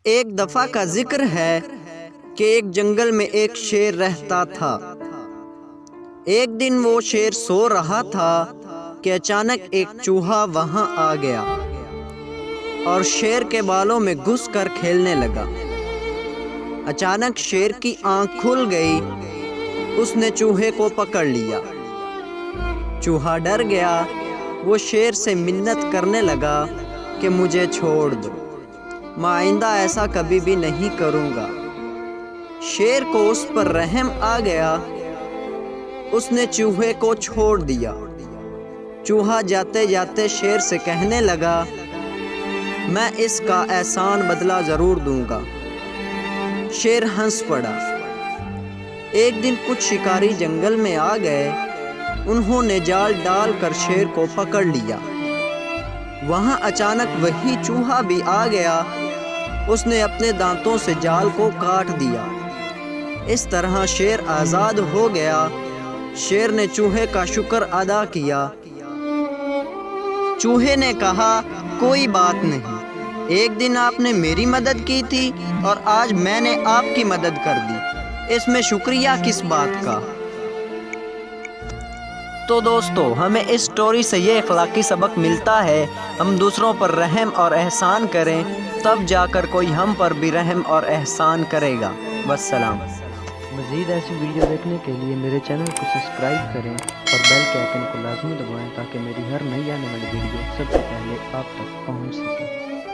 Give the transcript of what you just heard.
ایک دفعہ کا ذکر ہے کہ ایک جنگل میں ایک شیر رہتا تھا۔ ایک دن وہ شیر سو رہا تھا کہ اچانک ایک چوہا وہاں آ گیا اور شیر کے بالوں میں گھس کر کھیلنے لگا۔ اچانک شیر کی آنکھ کھل گئی، اس نے چوہے کو پکڑ لیا۔ چوہا ڈر گیا، وہ شیر سے منت کرنے لگا کہ مجھے چھوڑ دو، میں آئندہ ایسا کبھی بھی نہیں کروں گا۔ شیر کو اس پر رحم آ گیا، اس نے چوہے کو چھوڑ دیا۔ چوہا جاتے جاتے شیر سے کہنے لگا، میں اس کا احسان بدلہ ضرور دوں گا۔ شیر ہنس پڑا۔ ایک دن کچھ شکاری جنگل میں آ گئے، انہوں نے جال ڈال کر شیر کو پکڑ لیا۔ وہاں اچانک وہی چوہا بھی آ گیا، اس نے اپنے دانتوں سے جال کو کاٹ دیا۔ اس طرح شیر آزاد ہو گیا۔ شیر نے چوہے کا شکر ادا کیا۔ چوہے نے کہا، کوئی بات نہیں، ایک دن آپ نے میری مدد کی تھی اور آج میں نے آپ کی مدد کر دی، اس میں شکریہ کس بات کا؟ تو دوستو، ہمیں اس سٹوری سے یہ اخلاقی سبق ملتا ہے، ہم دوسروں پر رحم اور احسان کریں، تب جا کر کوئی ہم پر بھی رحم اور احسان کرے گا۔ والسلام۔ مزید ایسی ویڈیو دیکھنے کے لیے میرے چینل کو سبسکرائب کریں اور بیل کے آئیکن کو لازمی دبائیں تاکہ میری ہر نئی آنے والی ویڈیو سب سے پہلے آپ تک پہنچ سکے۔